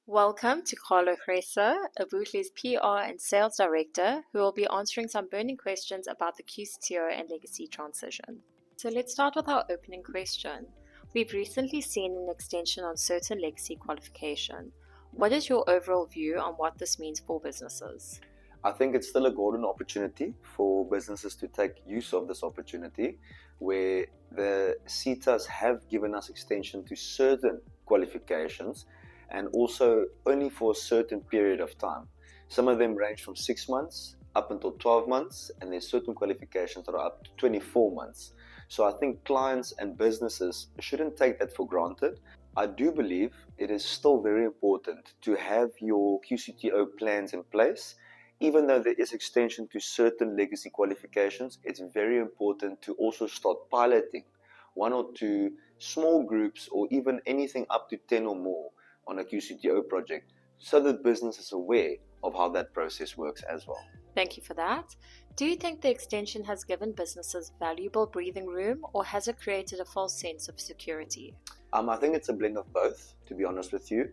Welcome to Carlo Gresse, Ubuhle's PR and Sales Director, who will be answering some burning questions about the QCTO and legacy transition. So let's start with our opening question. We've recently seen an extension on certain legacy qualification. What is your overall view on what this means for businesses? I think it's still a golden opportunity for businesses to take use of this opportunity, where the CETAs have given us extension to certain qualifications and also only for a certain period of time. Some of them range from 6 months up until 12 months, and there's certain qualifications that are up to 24 months. So I think clients and businesses shouldn't take that for granted. I do believe it is still very important to have your QCTO plans in place. Even though there is extension to certain legacy qualifications, it's very important to also start piloting 1 or 2 small groups or even anything up to 10 or more on a QCTO project, so that business is aware of how that process works as well. Thank you for that. Do you think the extension has given businesses valuable breathing room, or has it created a false sense of security? I think it's a blend of both, to be honest with you.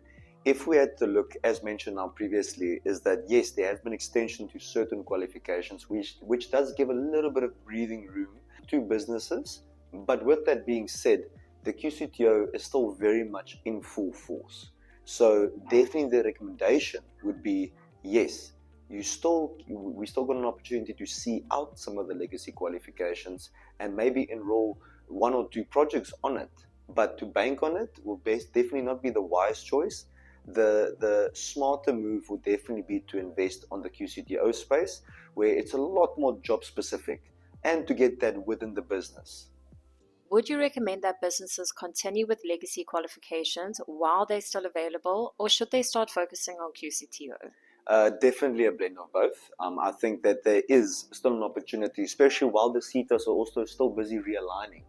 If we had to look, as mentioned now previously, is that yes, there has been extension to certain qualifications, which does give a little bit of breathing room to businesses. But with that being said, the QCTO is still very much in full force. So definitely the recommendation would be, yes, we still got an opportunity to see out some of the legacy qualifications and maybe enroll 1 or 2 projects on it. But to bank on it will definitely not be the wise choice. The smarter move would definitely be to invest on the QCTO space, where it's a lot more job specific, and to get that within the business. Would you recommend that businesses continue with legacy qualifications while they're still available, or should they start focusing on QCTO? Definitely a blend of both. I think that there is still an opportunity, especially while the CETAs are also still busy realigning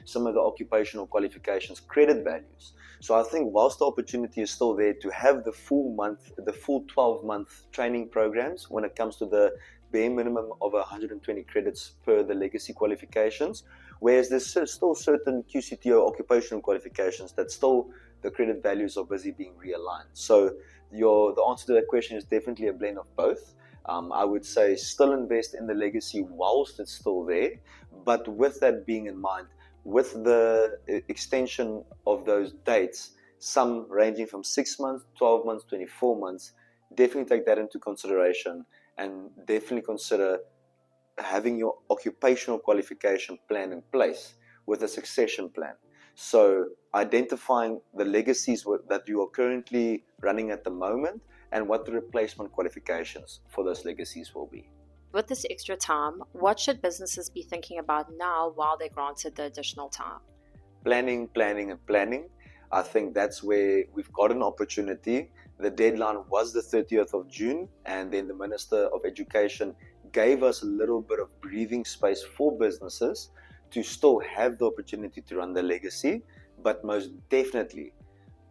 some of the occupational qualifications credit values. So I think whilst the opportunity is still there to have the full 12-month training programs when it comes to the bare minimum of 120 credits per the legacy qualifications, whereas there's still certain QCTO occupational qualifications that still the credit values are busy being realigned. So the answer to that question is definitely a blend of both. I would say still invest in the legacy whilst it's still there, but with that being in mind, with the extension of those dates, some ranging from 6 months, 12 months, 24 months, definitely take that into consideration and definitely consider having your occupational qualification plan in place with a succession plan. So identifying the legacies that you are currently running at the moment and what the replacement qualifications for those legacies will be. With this extra time, what should businesses be thinking about now while they're granted the additional time? Planning. I think that's where we've got an opportunity. The deadline was the 30th of June, and then the Minister of Education gave us a little bit of breathing space for businesses to still have the opportunity to run the legacy, but most definitely,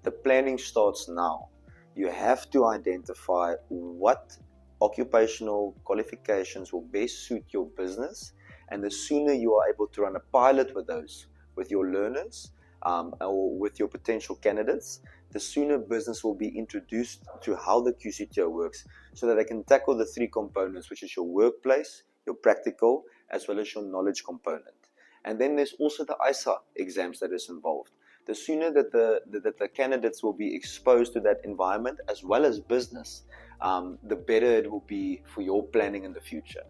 the planning starts now. You have to identify what occupational qualifications will best suit your business, and the sooner you are able to run a pilot with those, with your learners or with your potential candidates, the sooner business will be introduced to how the QCTO works, so that they can tackle the 3 components, which is your workplace, your practical, as well as your knowledge component. And then there's also the ISA exams that is involved. The sooner that the candidates will be exposed to that environment as well as business, the better it will be for your planning in the future.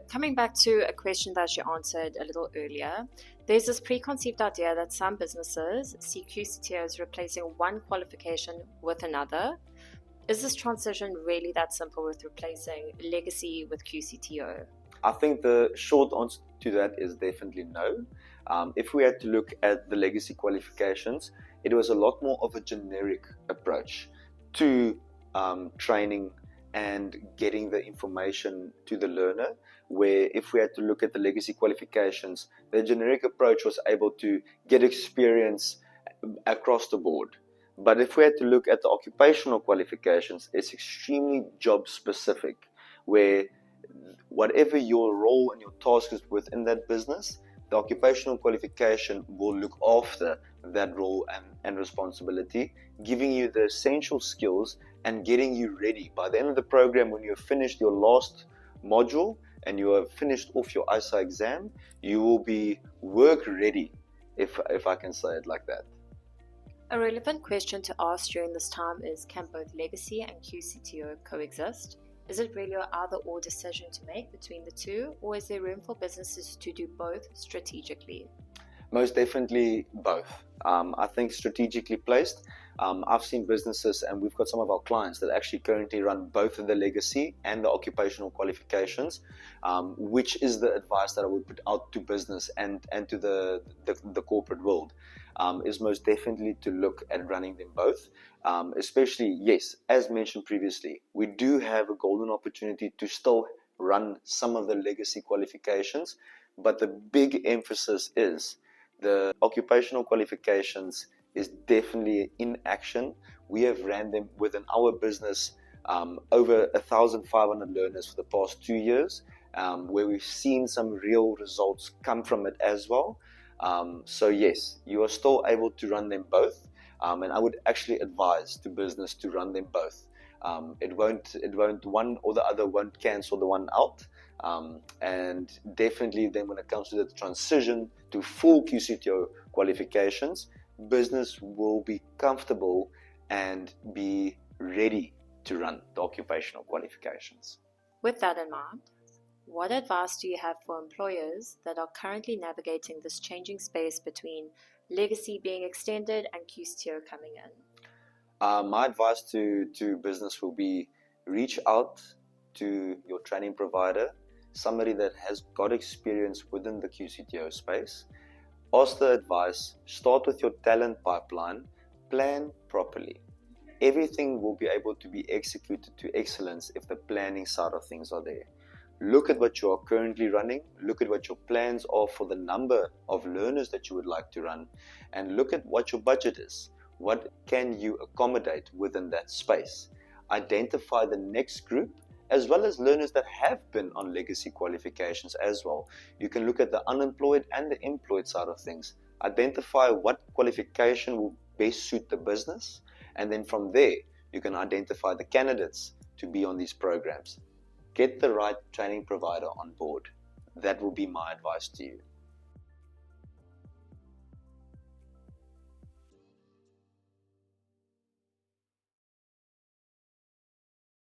Coming back to a question that you answered a little earlier, there's this preconceived idea that some businesses see QCTO as replacing one qualification with another. Is this transition really that simple with replacing legacy with QCTO? I think the short answer to that is definitely no. If we had to look at the legacy qualifications, it was a lot more of a generic approach to training and getting the information to the learner, where if we had to look at the legacy qualifications, the generic approach was able to get experience across the board. But if we had to look at the occupational qualifications, it's extremely job specific, where whatever your role and your task is within that business, the occupational qualification will look after that role and responsibility, giving you the essential skills and getting you ready. By the end of the program, when you've finished your last module and you have finished off your ISA exam, you will be work ready, if I can say it like that. A relevant question to ask during this time is, can both Legacy and QCTO coexist? Is it really an either-or decision to make between the two, or is there room for businesses to do both strategically? Most definitely both. I think strategically placed. I've seen businesses, and we've got some of our clients that actually currently run both the legacy and the occupational qualifications, which is the advice that I would put out to business and to the corporate world, is most definitely to look at running them both. Especially, yes, as mentioned previously, we do have a golden opportunity to still run some of the legacy qualifications, but the big emphasis is the occupational qualifications is definitely in action. We have ran them within our business, over 1,500 learners for the past 2 years, where we've seen some real results come from it as well. So yes, you are still able to run them both, and I would actually advise to business to run them both. It won't one or the other won't cancel the one out. And definitely then when it comes to the transition to full QCTO qualifications, business will be comfortable and be ready to run the occupational qualifications. With that in mind, what advice do you have for employers that are currently navigating this changing space between legacy being extended and QCTO coming in? My advice to business will be reach out to your training provider, somebody that has got experience within the QCTO space. Ask the advice, start with your talent pipeline, plan properly. Everything will be able to be executed to excellence if the planning side of things are there. Look at what you are currently running, look at what your plans are for the number of learners that you would like to run, and look at what your budget is. What can you accommodate within that space? Identify the next group, as well as learners that have been on legacy qualifications as well. You can look at the unemployed and the employed side of things. Identify what qualification will best suit the business, and then from there, you can identify the candidates to be on these programs. Get the right training provider on board. That will be my advice to you.